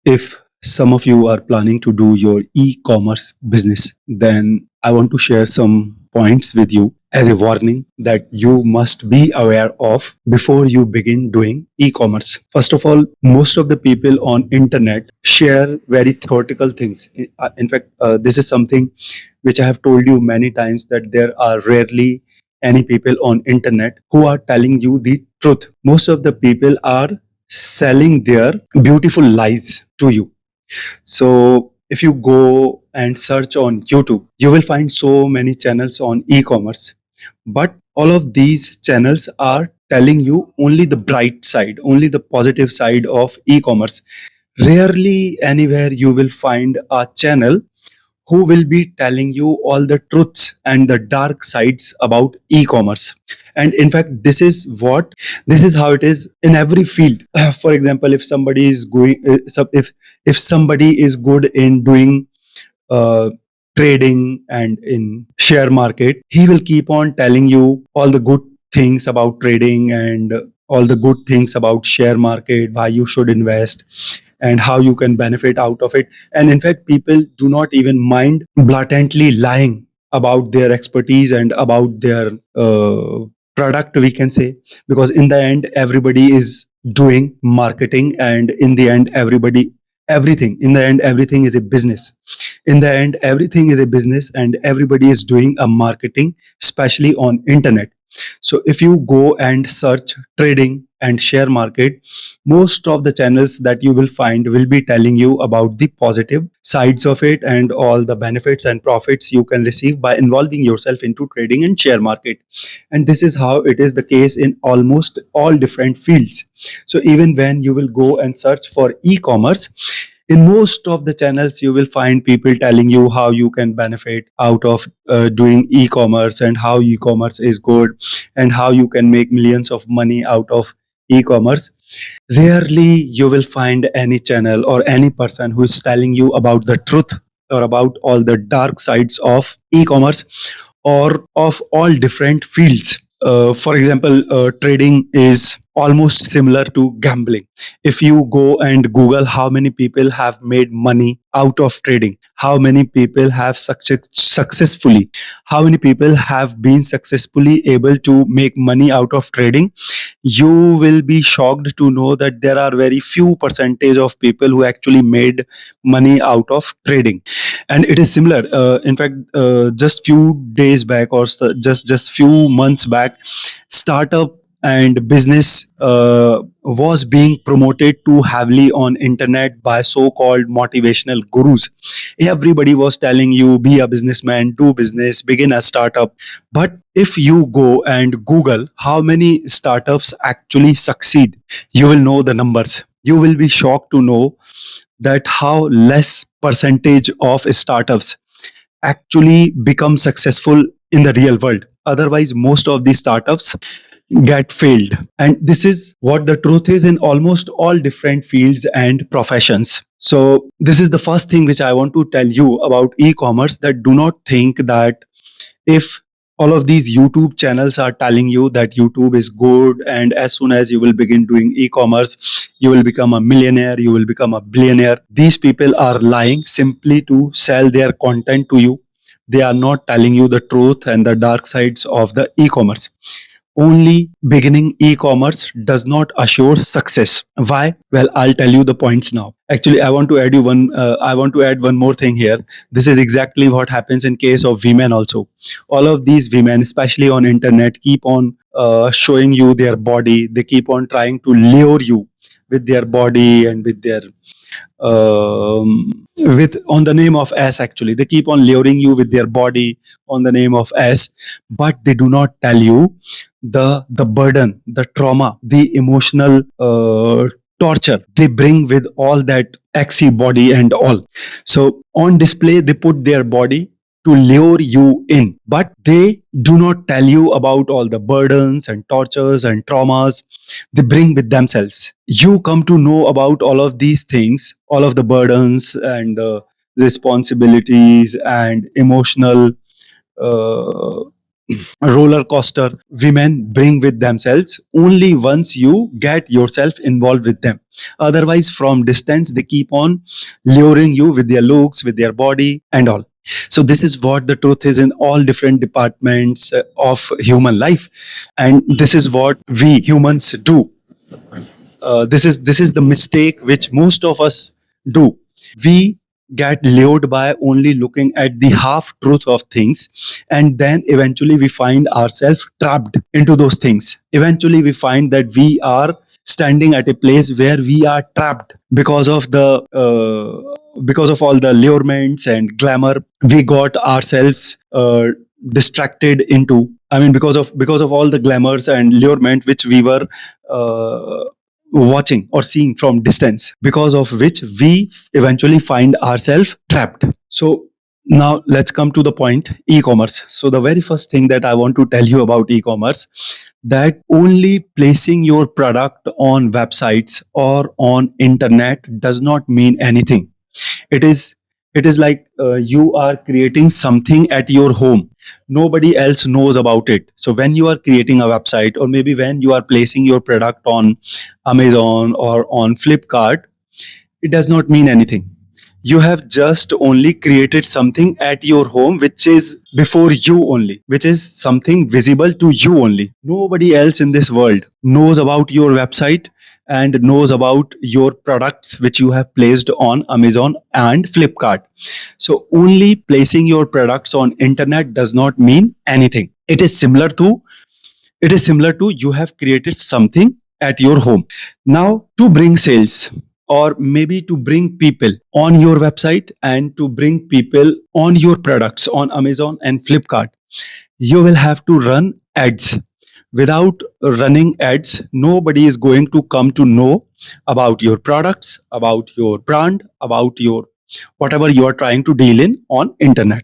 If some of you are planning to do your e-commerce business, then I want to share some points with you as a warning that you must be aware of before you begin doing e-commerce. First of all, most of the people on internet share very theoretical things. In fact, this is something which I have told you many times, that there are rarely any people on internet who are telling you the truth. Most of the people are selling their beautiful lies to you. So if you go and search on YouTube, you will find so many channels on e-commerce. But all of these channels are telling you only the bright side, only the positive side of e-commerce. Rarely anywhere you will find a channel who will be telling you all the truths and the dark sides about e-commerce. And in fact, this is how it is in every field. For example, if somebody is going if somebody is good in doing uh, trading and in share market, he will keep on telling you all the good things about trading and all the good things about share market, why you should invest and how you can benefit out of it. And in fact, people do not even mind blatantly lying about their expertise and about their product, we can say, because in the end everybody is doing marketing, and in the end everything is a business. In the end everything is a business, and everybody is doing a marketing, especially on internet. So if you go and search trading and share market, most of the channels that you will find will be telling you about the positive sides of it and all the benefits and profits you can receive by involving yourself into trading and share market. And this is how it is the case in almost all different fields. So even when you will go and search for e-commerce, in most of the channels you will find people telling you how you can benefit out of doing e-commerce, and how e-commerce is good, and how you can make millions of money out of e-commerce. Rarely you will find any channel or any person who is telling you about the truth or about all the dark sides of e-commerce or of all different fields. For example, trading is almost similar to gambling. If you go and Google how many people have made money out of trading, how many people have how many people have been successfully able to make money out of trading, you will be shocked to know that there are very few percentage of people who actually made money out of trading. And it is similar. In fact, just few days back, or just few months back, startup and business was being promoted too heavily on internet by so-called motivational gurus. Everybody was telling you, be a businessman, do business, begin a startup. But if you go and Google how many startups actually succeed, you will know the numbers. You will be shocked to know that how less percentage of startups actually become successful in the real world. Otherwise, most of these startups get failed. And this is what the truth is in almost all different fields and professions. So this is the first thing which I want to tell you about e-commerce, that do not think that if all of these YouTube channels are telling you that YouTube is good, and as soon as you will begin doing e-commerce, you will become a millionaire, you will become a billionaire. These people are lying simply to sell their content to you. They are not telling you the truth and the dark sides of the e-commerce. Only beginning e-commerce does not assure success. Why? Well, I'll tell you the points now. Actually, I want to add one more thing here. This is exactly what happens in case of women also. All of these women, especially on internet, keep on showing you their body. They keep on trying to lure you with their body and with their with on the name of S. Actually, they keep on luring you with their body on the name of S, but they do not tell you the burden, the trauma, the emotional torture they bring with all that XC body and all. So on display they put their body to lure you in, but they do not tell you about all the burdens and tortures and traumas they bring with themselves. You come to know about all of these things, all of the burdens and the responsibilities and emotional uh, roller coaster women bring with themselves only once you get yourself involved with them. Otherwise, from distance, they keep on luring you with their looks, with their body, and all. So, this is what the truth is in all different departments of human life. And this is what we humans do. This is the mistake which most of us do. We get lured by only looking at the half truth of things, and then eventually we find ourselves trapped into those things. Eventually we find that we are standing at a place where we are trapped because of all the allurements and glamour we got ourselves distracted into. I mean, because of all the glamours and allurement which we were uh, watching or seeing from distance, because of which we eventually find ourselves trapped. So now let's come to the point, e-commerce. So the very first thing that I want to tell you about e-commerce, that only placing your product on websites or on internet does not mean anything. It is it is like you are creating something at your home. Nobody else knows about it. So when you are creating a website, or maybe when you are placing your product on Amazon or on Flipkart, it does not mean anything. You have just only created something at your home, which is before you only, which is something visible to you only. Nobody else in this world knows about your website and knows about your products which you have placed on Amazon and Flipkart. So only placing your products on internet does not mean anything. It is similar to you have created something at your home. Now, to bring sales, or maybe to bring people on your website and to bring people on your products on Amazon and Flipkart, you will have to run ads. Without running ads, nobody is going to come to know about your products, about your brand, about your whatever you are trying to deal in on internet.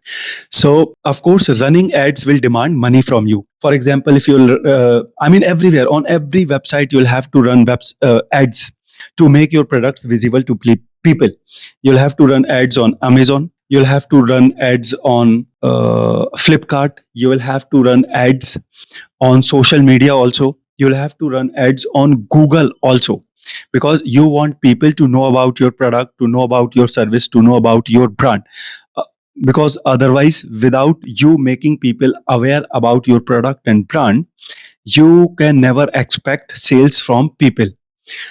So of course running ads will demand money from you. For example, if you'll I mean, everywhere on every website you'll have to run ads to make your products visible to people. You'll have to run ads on Amazon, you'll have to run ads on Flipkart, you will have to run ads on social media also, you'll have to run ads on Google also, because you want people to know about your product, to know about your service, to know about your brand. Uh, because otherwise, without you making people aware about your product and brand, you can never expect sales from people.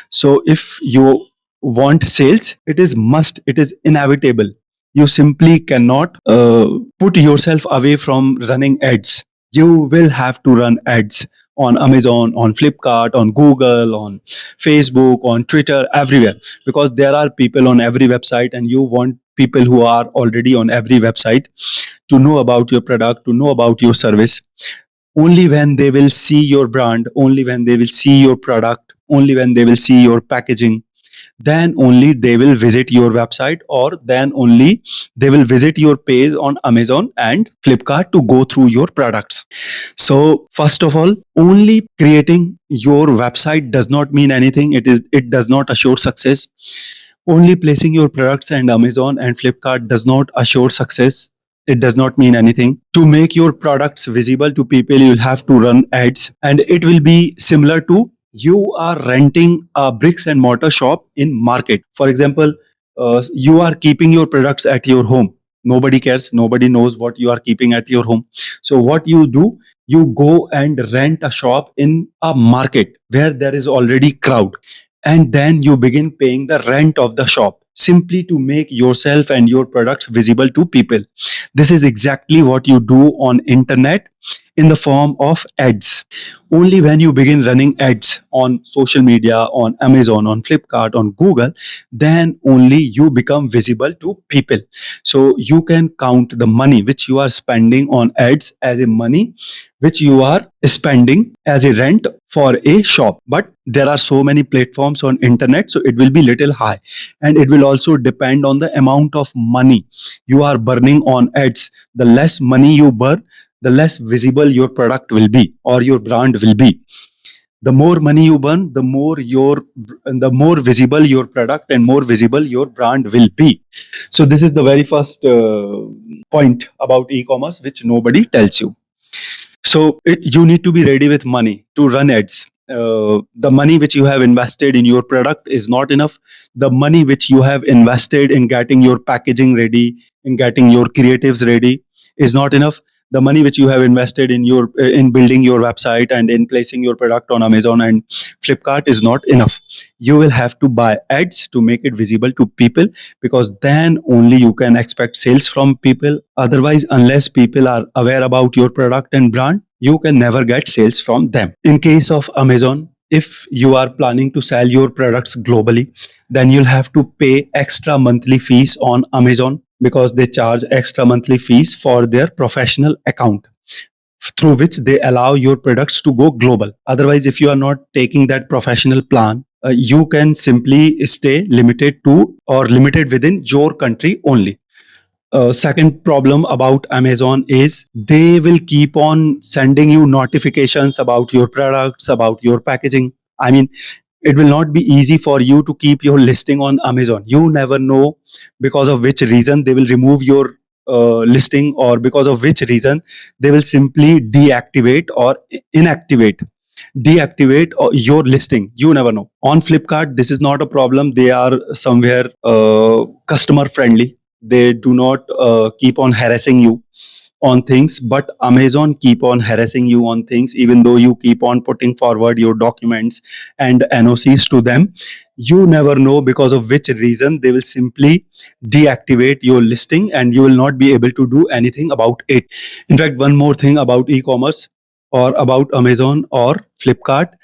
So if you want sales, it is inevitable. You simply cannot put yourself away from running ads. You will have to run ads on Amazon, on Flipkart, on Google, on Facebook, on Twitter, everywhere, because there are people on every website, and you want people who are already on every website to know about your product, to know about your service. Only when they will see your brand, only when they will see your product, only when they will see your packaging, then only they will visit your website, or then only they will visit your page on Amazon and Flipkart to go through your products. So first of all, only creating your website does not mean anything. It does not assure success. Only placing your products and Amazon and Flipkart does not assure success. It does not mean anything. To make your products visible to people, you'll have to run ads, and it will be similar to you are renting a bricks and mortar shop in market. For example, you are keeping your products at your home. Nobody cares. Nobody knows what you are keeping at your home. So what you do, you go and rent a shop in a market where there is already crowd, and then you begin paying the rent of the shop simply to make yourself and your products visible to people. This is exactly what you do on internet in the form of ads. Only when you begin running ads on social media, on Amazon, on Flipkart, on Google, then only you become visible to people. So you can count the money which you are spending on ads as a money which you are spending as a rent for a shop. But there are so many platforms on internet, so it will be little high, and it will also depend on the amount of money you are burning on ads. The less money you burn, the less visible your product will be or your brand will be. The more money you burn, the more visible your product and more visible your brand will be. So this is the very first point about e-commerce which nobody tells you. So you need to be ready with money to run ads. The money which you have invested in your product is not enough. The money which you have invested in getting your packaging ready, in getting your creatives ready, is not enough. The money which you have invested in your in building your website and in placing your product on Amazon and Flipkart is not enough. You will have to buy ads to make it visible to people, because then only you can expect sales from people. Otherwise, unless people are aware about your product and brand, you can never get sales from them. In case of Amazon, if you are planning to sell your products globally, then you'll have to pay extra monthly fees on Amazon, because they charge extra monthly fees for their professional account through which they allow your products to go global. Otherwise, if you are not taking that professional plan, you can simply stay limited to or limited within your country only. Second problem about Amazon is they will keep on sending you notifications about your products, about your packaging. I mean, it will not be easy for you to keep your listing on Amazon. You never know because of which reason they will remove your listing, or because of which reason they will simply deactivate or deactivate your listing. You never know. On Flipkart, this is not a problem. They are somewhere customer friendly. They do not keep on harassing you on things, but Amazon keep on harassing you on things. Even though you keep on putting forward your documents and NOCs to them, you never know because of which reason they will simply deactivate your listing and you will not be able to do anything about it. In fact, one more thing about e-commerce or about Amazon or Flipkart,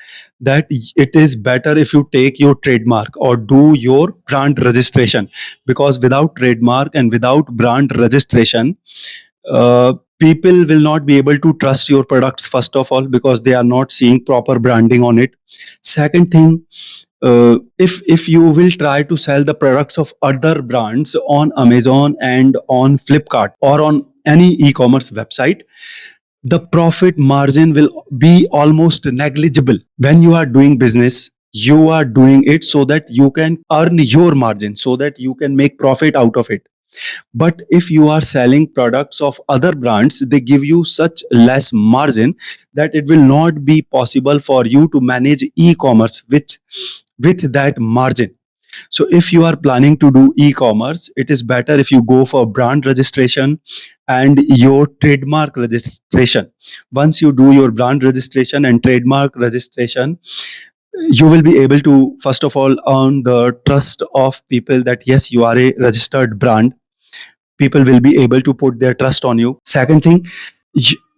that it is better if you take your trademark or do your brand registration, because without trademark and without brand registration, people will not be able to trust your products, first of all, because they are not seeing proper branding on it. Second thing, if you will try to sell the products of other brands on Amazon and on Flipkart or on any e-commerce website, the profit margin will be almost negligible. When you are doing business, you are doing it so that you can earn your margin, so that you can make profit out of it. But if you are selling products of other brands, they give you such less margin that it will not be possible for you to manage e-commerce with that margin. So if you are planning to do e-commerce, it is better if you go for brand registration and your trademark registration. Once you do your brand registration and trademark registration, you will be able to, first of all, earn the trust of people that yes, you are a registered brand. People will be able to put their trust on you. Second thing,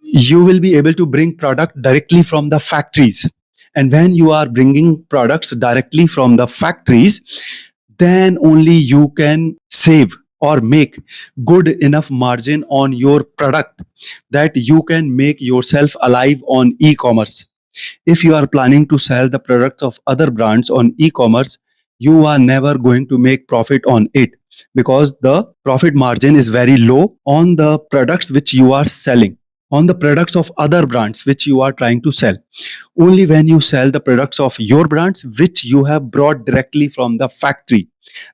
you will be able to bring product directly from the factories. And when you are bringing products directly from the factories, then only you can save or make good enough margin on your product that you can make yourself alive on e-commerce. If you are planning to sell the products of other brands on e-commerce, you are never going to make profit on it, because the profit margin is very low on the products which you are selling, on the products of other brands which you are trying to sell. Only when you sell the products of your brands which you have brought directly from the factory,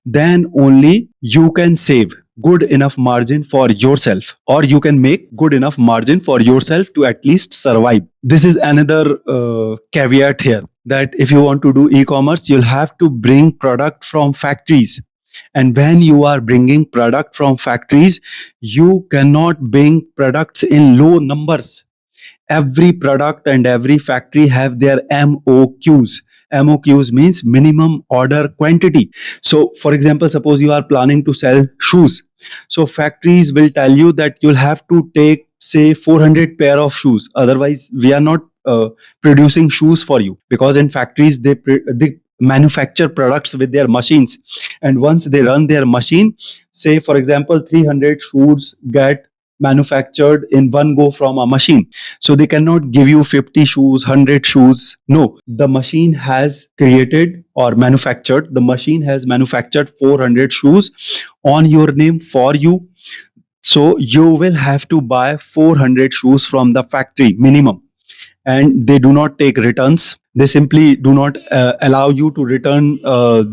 then only you can save good enough margin for yourself, or you can make good enough margin for yourself to at least survive. This is another caveat here, that if you want to do e-commerce, you'll have to bring product from factories. And when you are bringing product from factories, you cannot bring products in low numbers. Every product and every factory have their MOQs. MOQs means minimum order quantity. So for example, suppose you are planning to sell shoes, so factories will tell you that you'll have to take, say, 400 pair of shoes, otherwise we are not producing shoes for you. Because in factories, they manufacture products with their machines, and once they run their machine, say for example 300 shoes get manufactured in one go from a machine. So they cannot give you 50 shoes, 100 shoes. No, the machine has created or manufactured, the machine has manufactured 400 shoes on your name for you. So you will have to buy 400 shoes from the factory minimum. And they do not take returns. They simply do not allow you to return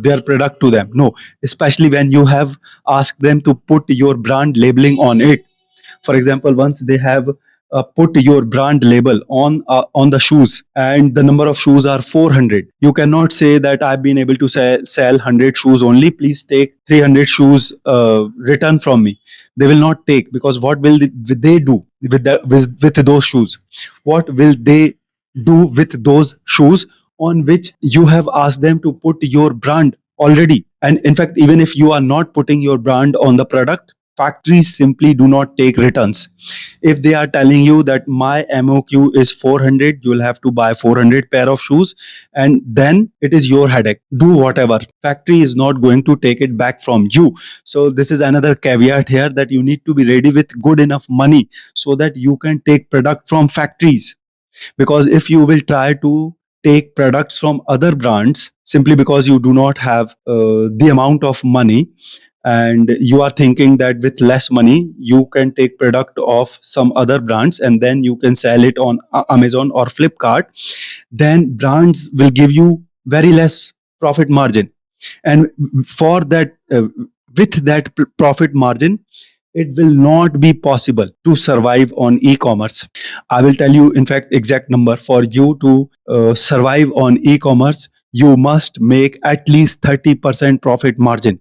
their product to them. No, especially when you have asked them to put your brand labeling on it. For example, once they have put your brand label on the shoes, and the number of shoes are 400. You cannot say that I've been able to sell 100 shoes only, please take 300 shoes return from me. They will not take, because what will they do with those shoes? What will they do with those shoes on which you have asked them to put your brand already? And in fact, even if you are not putting your brand on the product, factories simply do not take returns. If they are telling you that my MOQ is 400, you will have to buy 400 pair of shoes, and then it is your headache. Do whatever. Factory is not going to take it back from you. So this is another caveat here, that you need to be ready with good enough money so that you can take product from factories. Because if you will try to take products from other brands simply because you do not have the amount of money, and you are thinking that with less money you can take product of some other brands and then you can sell it on Amazon or Flipkart, then brands will give you very less profit margin. And for that with that profit margin, it will not be possible to survive on e-commerce. I will tell you, in fact, exact number. For you to survive on e-commerce, you must make at least 30% profit margin.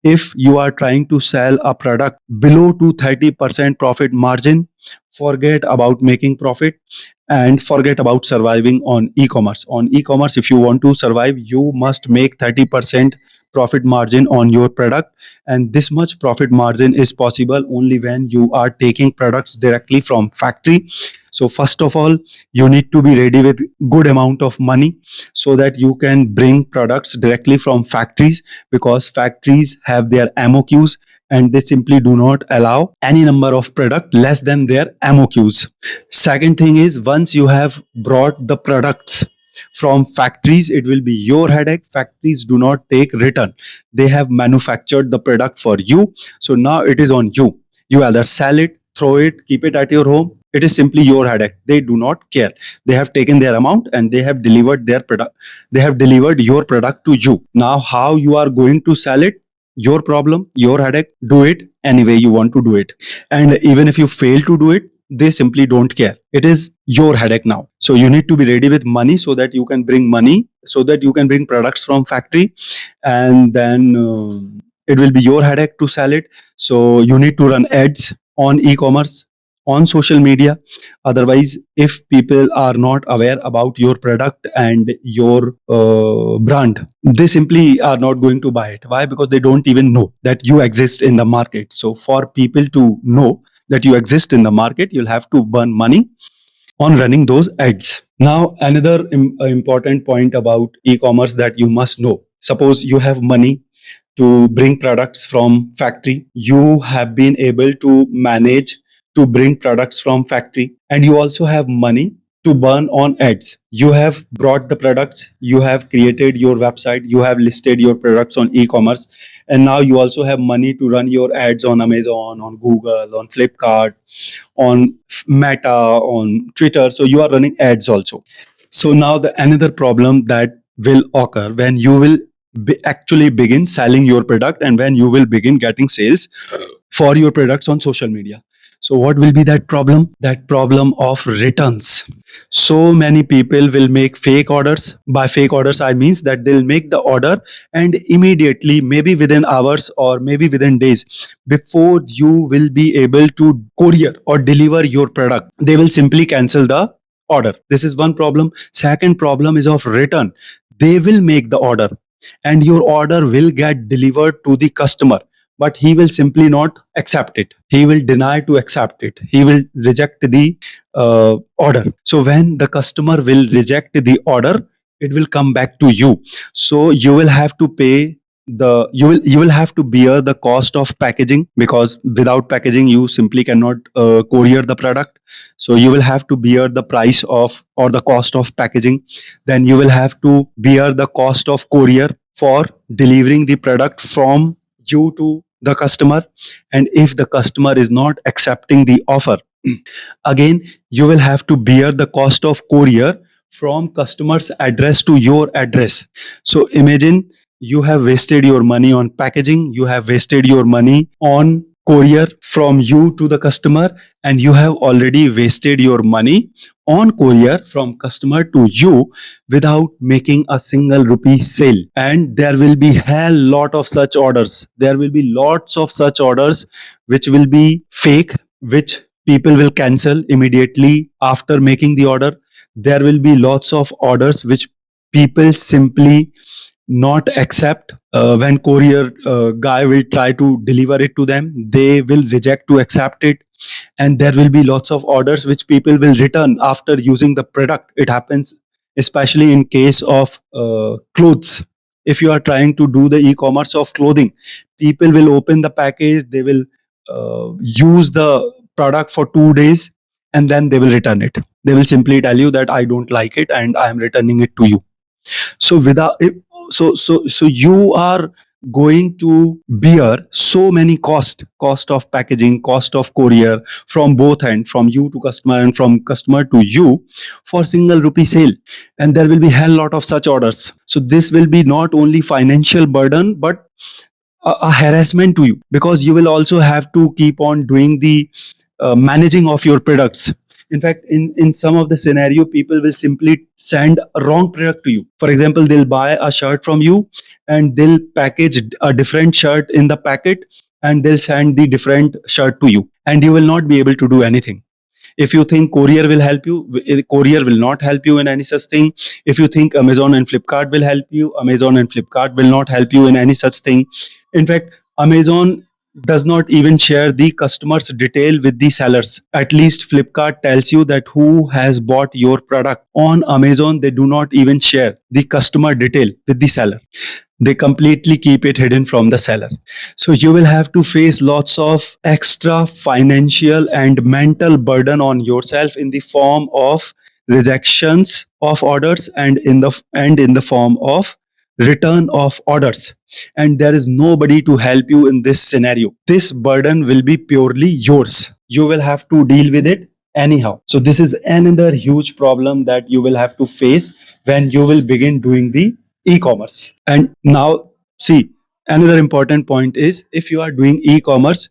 If you are trying to sell a product below to 30% profit margin, forget about making profit and forget about surviving on e-commerce. On e-commerce, if you want to survive, you must make 30% profit margin on your product, and this much profit margin is possible only when you are taking products directly from factory. So first of all, you need to be ready with good amount of money so that you can bring products directly from factories, because factories have their MOQs and they simply do not allow any number of product less than their MOQs. Second thing is, once you have brought the products from factories, it will be your headache. Factories do not take return. They have manufactured the product for you. So now it is on you. You either sell it, throw it, keep it at your home. It is simply your headache. They do not care. They have taken their amount and they have delivered their product. They have delivered your product to you. Now, how you are going to sell it? Your problem, your headache. Do it any way you want to do it. And even if you fail to do it, they simply don't care. It is your headache now. So you need to be ready with money so that you can bring money, so that you can bring products from factory, and then it will be your headache to sell it. So you need to run ads on e-commerce, on social media. Otherwise, if people are not aware about your product and your brand, they simply are not going to buy it. Why? Because they don't even know that you exist in the market. So for people to know that you exist in the market, you'll have to burn money on running those ads. Now, another important point about e-commerce that you must know. Suppose you have money to bring products from factory. You have been able to manage to bring products from factory, and you also have money to burn on ads. You have brought the products, you have created your website, you have listed your products on e-commerce, and now you also have money to run your ads on Amazon, on Google, on Flipkart, on Meta, on Twitter. So you are running ads also. So now the another problem that will occur when you will actually begin selling your product and when you will begin getting sales for your products on social media. So what will be that problem? That problem of returns. So many people will make fake orders. By fake orders, I means that they'll make the order and immediately, maybe within hours or maybe within days, before you will be able to courier or deliver your product, they will simply cancel the order. This is one problem. Second problem is of return. They will make the order and your order will get delivered to the customer, but he will simply not accept it. He will deny to accept it. He will reject the order. So when the customer will reject the order, it will come back to you. So you will have to pay the you will have to bear the cost of packaging, because without packaging you simply cannot courier the product. So you will have to bear the price of or the cost of packaging. Then you will have to bear the cost of courier for delivering the product from you to the customer. And if the customer is not accepting the offer, again you will have to bear the cost of courier from customer's address to your address. So imagine, you have wasted your money on packaging, you have wasted your money on courier from you to the customer, and you have already wasted your money on courier from customer to you without making a single rupee sale. And there will be hell lot of such orders. There will be lots of such orders which will be fake, which people will cancel immediately after making the order. There will be lots of orders which people simply not accept. When courier guy will try to deliver it to them, they will reject to accept it. And there will be lots of orders which people will return after using the product. It happens especially in case of clothes. If you are trying to do the e-commerce of clothing, people will open the package, they will use the product for 2 days, and then they will return it. They will simply tell you that I don't like it and I am returning it to you. So without so you are going to bear so many cost of packaging, cost of courier, from both end, from you to customer and from customer to you, for single rupee sale. And there will be hell lot of such orders. So this will be not only financial burden but a harassment to you, because you will also have to keep on doing the managing of your products. In fact, in some of the scenario, people will simply send a wrong product to you. For example, they'll buy a shirt from you and they'll package a different shirt in the packet, and they'll send the different shirt to you, and you will not be able to do anything. If you think courier will help you, courier will not help you in any such thing. If you think Amazon and Flipkart will help you, Amazon and Flipkart will not help you in any such thing. In fact, Amazon does not even share the customer's detail with the sellers. At least Flipkart tells you that who has bought your product. On Amazon, they do not even share the customer detail with the seller. They completely keep it hidden from the seller. So you will have to face lots of extra financial and mental burden on yourself in the form of rejections of orders, and in the form of return of orders. And there is nobody to help you in this scenario. This burden will be purely yours. You will have to deal with it anyhow. So this is another huge problem that you will have to face when you will begin doing the e-commerce. And now, see, another important point is, if you are doing e-commerce,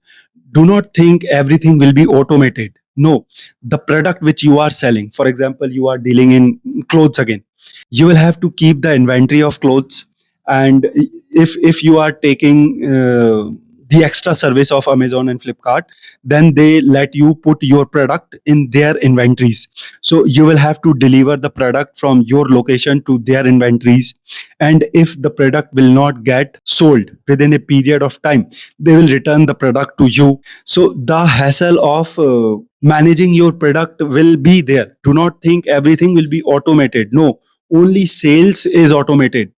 do not think everything will be automated. No, the product which you are selling, for example, you are dealing in clothes again, you will have to keep the inventory of clothes. And if you are taking the extra service of Amazon and Flipkart, then they let you put your product in their inventories. So you will have to deliver the product from your location to their inventories. And if the product will not get sold within a period of time, they will return the product to you. So the hassle of managing your product will be there. Do not think everything will be automated. No, only sales is automated.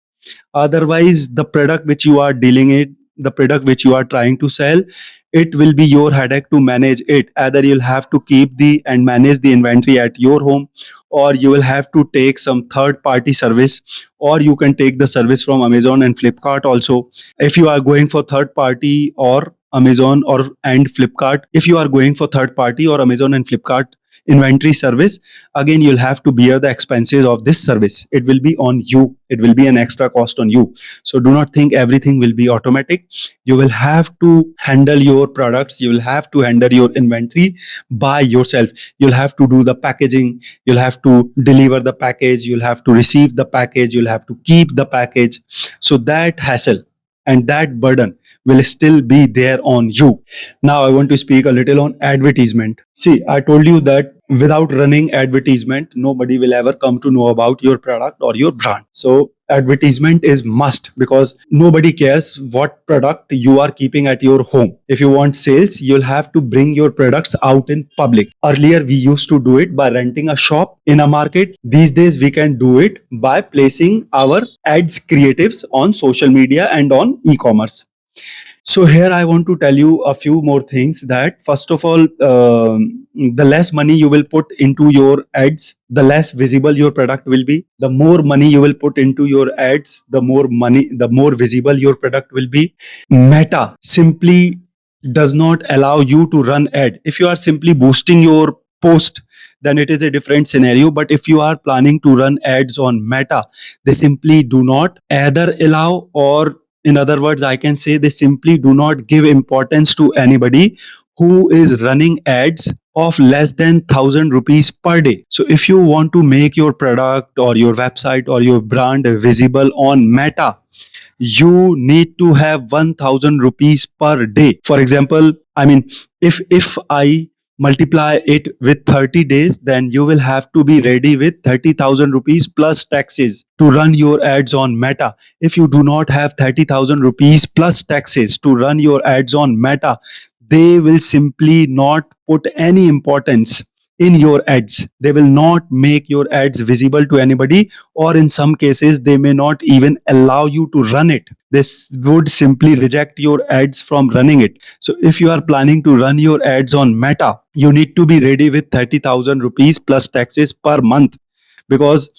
Otherwise, the product which you are dealing it, the product which you are trying to sell, it will be your headache to manage it. Either you'll have to keep the and manage the inventory at your home, or you will have to take some third party service, or you can take the service from Amazon and Flipkart also. If you are going for third party or Amazon or and Flipkart, if you are going for third party or Amazon and Flipkart inventory service, again you'll have to bear the expenses of this service. It will be on you, it will be an extra cost on you. So do not think everything will be automatic. You will have to handle your products, you will have to handle your inventory by yourself. You'll have to do the packaging, you'll have to deliver the package, you'll have to receive the package, you'll have to keep the package. So that hassle and that burden will still be there on you. Now I want to speak a little on advertisement. See, I told you that without running advertisement, nobody will ever come to know about your product or your brand. So advertisement is must, because nobody cares what product you are keeping at your home. If you want sales, you'll have to bring your products out in public. Earlier we used to do it by renting a shop in a market. These days we can do it by placing our ads creatives on social media and on e-commerce. So here I want to tell you a few more things. That first of all, the less money you will put into your ads, the less visible your product will be. The more money you will put into your ads, the more visible your product will be. Meta simply does not allow you to run ad. If you are simply boosting your post, then it is a different scenario. But if you are planning to run ads on Meta, they simply do not either allow or in other words, I can say they simply do not give importance to anybody who is running ads of less than 1000 rupees per day. So if you want to make your product or your website or your brand visible on Meta, you need to have 1000 rupees per day. For example, I mean, if I multiply it with 30 days, then you will have to be ready with 30,000 rupees plus taxes to run your ads on Meta. If you do not have 30,000 rupees plus taxes to run your ads on Meta, they will simply not put any importance in your ads. They will not make your ads visible to anybody, or in some cases they may not even allow you to run it. This would simply reject your ads from running it. So if you are planning to run your ads on Meta, you need to be ready with 30,000 rupees plus taxes per month, because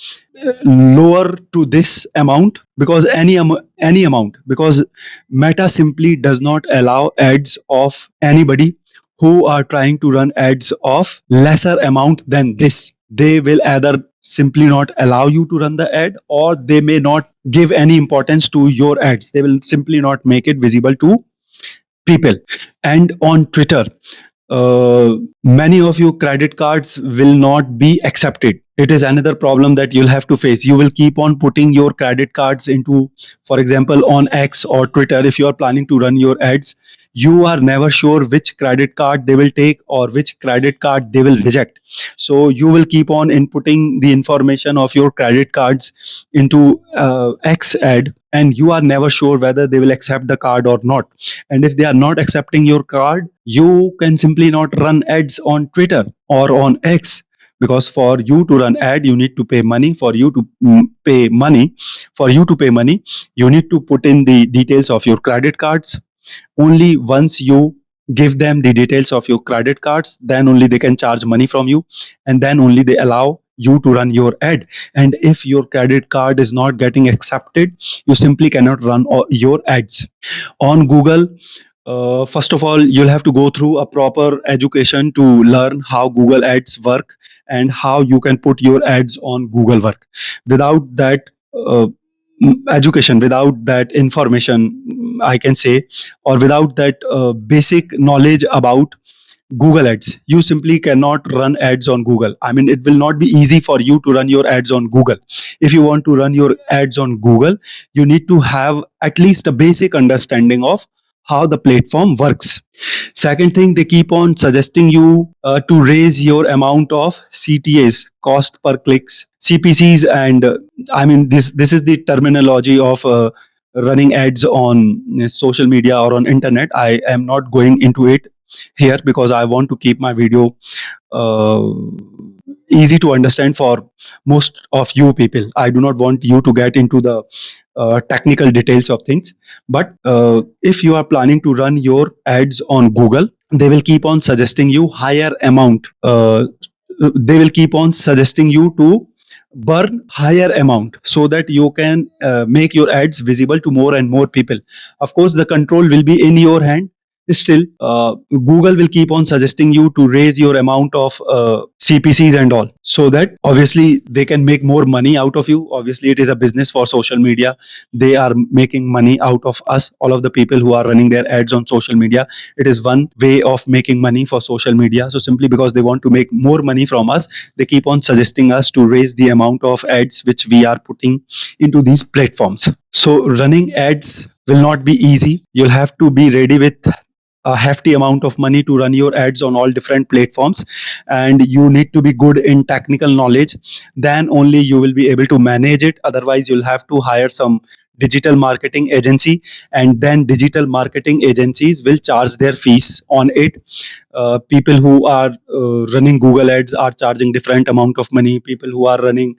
lower to this amount, because any amount, because Meta simply does not allow ads of anybody who are trying to run ads of lesser amount than this. They will either simply not allow you to run the ad, or they may not give any importance to your ads. They will simply not make it visible to people. And on Twitter, many of your credit cards will not be accepted. It is another problem that you'll have to face. You will keep on putting your credit cards into, for example, on X or Twitter. If you are planning to run your ads, you are never sure which credit card they will take or which credit card they will reject. So you will keep on inputting the information of your credit cards into X ad, and you are never sure whether they will accept the card or not. And if they are not accepting your card, you can simply not run ads on Twitter or on X, because for you to run ad, you need to pay money. For you to pay money, you need to put in the details of your credit cards. Only once you give them the details of your credit cards, then only they can charge money from you, and then only they allow you to run your ad. And if your credit card is not getting accepted, you simply cannot run your ads on Google. First of all, you'll have to go through a proper education to learn how Google ads work and how you can put your ads on Google work. Without that education, without that information, I can say, or without that basic knowledge about Google ads, you simply cannot run ads on Google. I mean, it will not be easy for you to run your ads on Google. If you want to run your ads on Google, you need to have at least a basic understanding of how the platform works. Second thing, they keep on suggesting you to raise your amount of CTAs, cost per clicks, CPCs, and I mean, this is the terminology of running ads on social media or on internet. I am not going into it here because I want to keep my video uh, easy to understand for most of you people. I do not want you to get into the technical details of things. But if you are planning to run your ads on Google, they will keep on suggesting you higher amount. They will keep on suggesting you to burn higher amount so that you can make your ads visible to more and more people. Of course, the control will be in your hand. Still, Google will keep on suggesting you to raise your amount of CPCs and all, so that obviously they can make more money out of you. Obviously, it is a business for social media. They are making money out of us, all of the people who are running their ads on social media. It is one way of making money for social media. So simply because they want to make more money from us, they keep on suggesting us to raise the amount of ads which we are putting into these platforms. So running ads will not be easy. You'll have to be ready with a hefty amount of money to run your ads on all different platforms, and you need to be good in technical knowledge. Then only you will be able to manage it. Otherwise, you'll have to hire some digital marketing agency, and then digital marketing agencies will charge their fees on it. People who are running Google ads are charging different amount of money. People who are running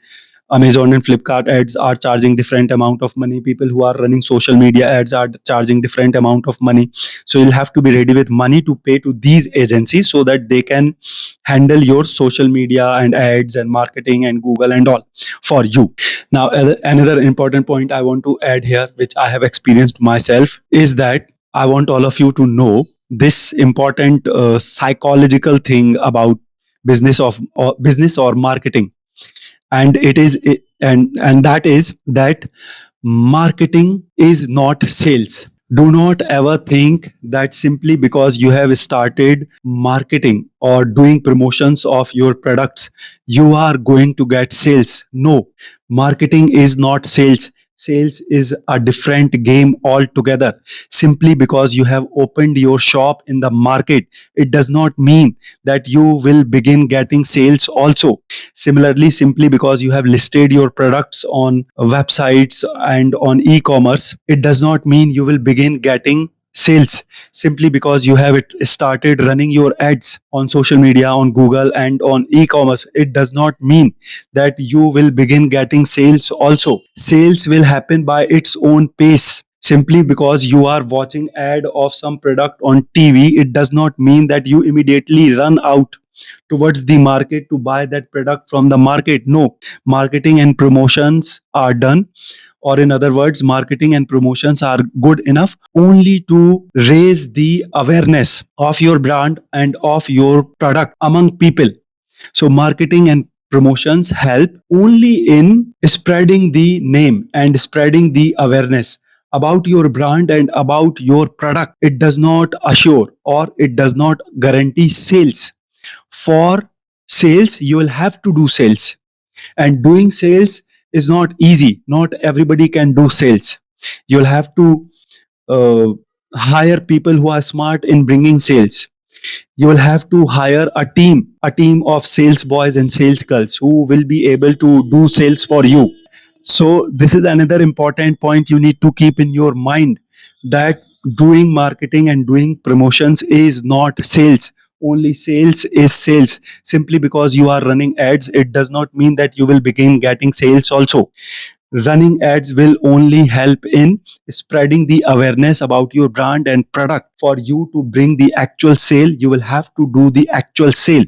Amazon and Flipkart ads are charging different amount of money. People who are running social media ads are charging different amount of money. So you'll have to be ready with money to pay to these agencies so that they can handle your social media and ads and marketing and Google and all for you. Now, another important point I want to add here, which I have experienced myself, is that I want all of you to know this important psychological thing about business or marketing. And it is and that is that Marketing is not sales. Do not ever think that simply because you have started marketing or doing promotions of your products, you are going to get sales. No, marketing is not sales. Sales is a different game altogether. Simply because you have opened your shop in the market, it does not mean that you will begin getting sales also. Similarly, simply because you have listed your products on websites and on e-commerce, it does not mean you will begin getting sales. Simply because you have started running your ads on social media, on Google and on e-commerce, it does not mean that you will begin getting sales also. Sales will happen by its own pace. Simply because you are watching ad of some product on TV, it does not mean that you immediately run out towards the market to buy that product from the market. No, marketing and promotions are done, or in other words, marketing and promotions are good enough only to raise the awareness of your brand and of your product among people. So marketing and promotions help only in spreading the name and spreading the awareness about your brand and about your product. It does not assure or it does not guarantee sales. For sales, you will have to do sales, and doing sales is not easy. Not everybody can do sales. You'll have to uh, hire people who are smart in bringing sales. You will have to hire a team of sales boys and sales girls who will be able to do sales for you. So this is another important point you need to keep in your mind, that doing marketing and doing promotions is not sales. Only sales is sales. Simply because you are running ads, it does not mean that you will begin getting sales also. Running ads will only help in spreading the awareness about your brand and product. For you to bring the actual sale, you will have to do the actual sale.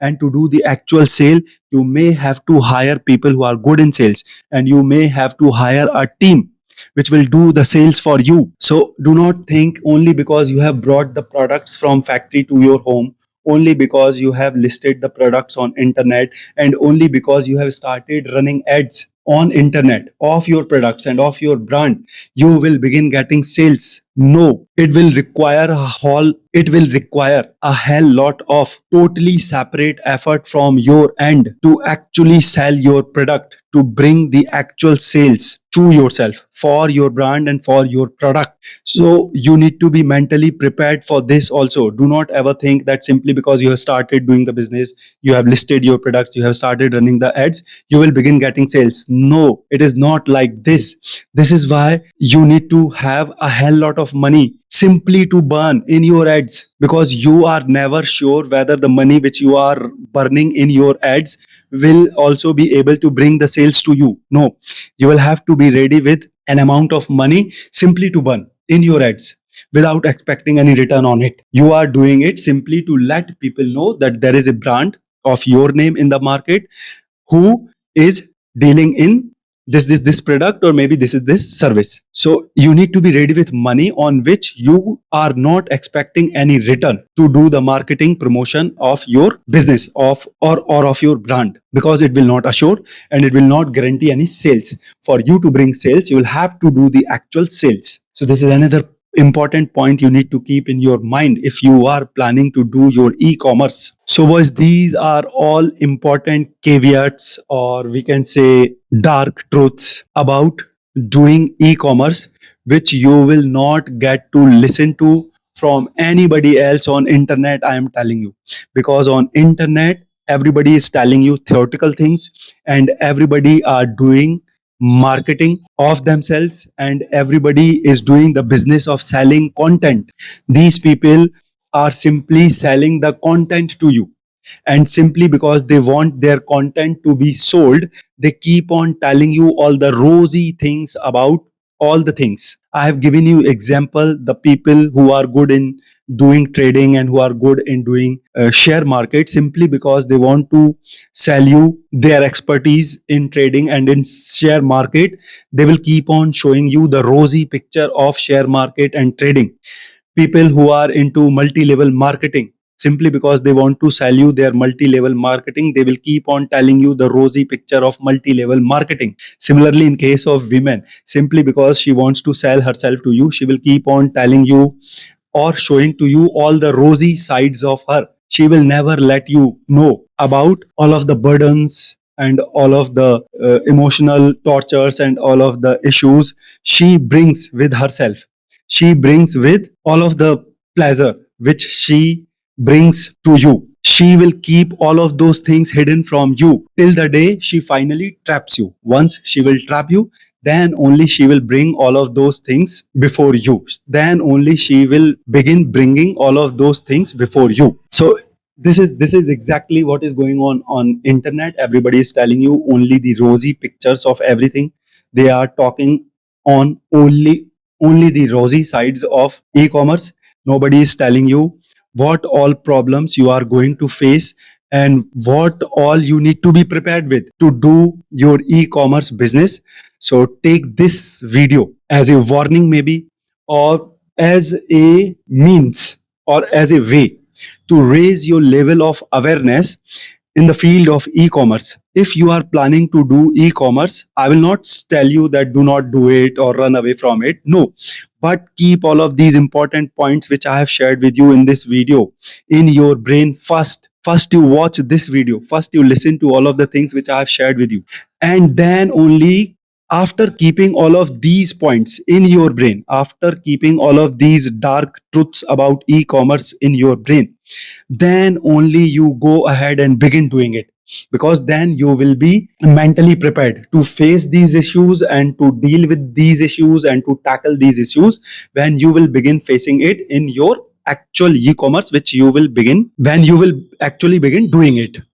And to do the actual sale, you may have to hire people who are good in sales, and you may have to hire a team which will do the sales for you. So do not think only because you have brought the products from factory to your home, only because you have listed the products on internet, and only because you have started running ads on internet of your products and of your brand, you will begin getting sales. No, it will require a hell lot of totally separate effort from your end to actually sell your product, to bring the actual sales to yourself for your brand and for your product. So you need to be mentally prepared for this also. Do not ever think that simply because you have started doing the business, you have listed your products, you have started running the ads, you will begin getting sales. No, it is not like this. This is why you need to have a hell lot of money simply to burn in your ads, because you are never sure whether the money which you are burning in your ads will also be able to bring the sales to you. No, you will have to be ready with an amount of money simply to burn in your ads without expecting any return on it. You are doing it simply to let people know that there is a brand of your name in the market who is dealing in this product, or maybe this service. So you need to be ready with money on which you are not expecting any return to do the marketing promotion of your business or of your brand, because it will not assure and it will not guarantee any sales. For you to bring sales, you will have to do the actual sales. So this is another important point you need to keep in your mind if you are planning to do your e-commerce. So boys, these are all important caveats, or we can say dark truths about doing e-commerce, which you will not get to listen to from anybody else on internet. I am telling you, because on internet everybody is telling you theoretical things, and everybody are doing marketing of themselves, and everybody is doing the business of selling content. These people are simply selling the content to you, and simply because they want their content to be sold, they keep on telling you all the rosy things about all the things. I have given you example, the people who are good in doing trading and who are good in doing share market, simply because they want to sell you their expertise in trading and in share market, they will keep on showing you the rosy picture of share market and trading. People who are into multi-level marketing, simply because they want to sell you their multi-level marketing. They will keep on telling you the rosy picture of multi-level marketing. Similarly, in case of women, simply because she wants to sell herself to you, she will keep on telling you or showing to you all the rosy sides of her. She will never let you know about all of the burdens and all of the emotional tortures and all of the issues she brings with herself. She brings with all of the pleasure which she brings to you. She will keep all of those things hidden from you till the day she finally traps you. Once she will trap you, then only she will bring all of those things before you. Then only she will begin bringing all of those things before you. So this is exactly what is going on internet. Everybody is telling you only the rosy pictures of everything. They are talking on only the rosy sides of e-commerce. Nobody is telling you what all problems you are going to face and what all you need to be prepared with to do your e-commerce business. So take this video as a warning, maybe, or as a means or as a way to raise your level of awareness in the field of e-commerce. If you are planning to do e-commerce, I will not tell you that do not do it or run away from it. No, but keep all of these important points which I have shared with you in this video in your brain first. First you watch this video, first you listen to all of the things which I have shared with you, and then only after keeping all of these points in your brain, after keeping all of these dark truths about e-commerce in your brain, then only you go ahead and begin doing it, because then you will be mentally prepared to face these issues and to deal with these issues and to tackle these issues when you will begin facing it in your actual e-commerce, which you will begin when you will actually begin doing it.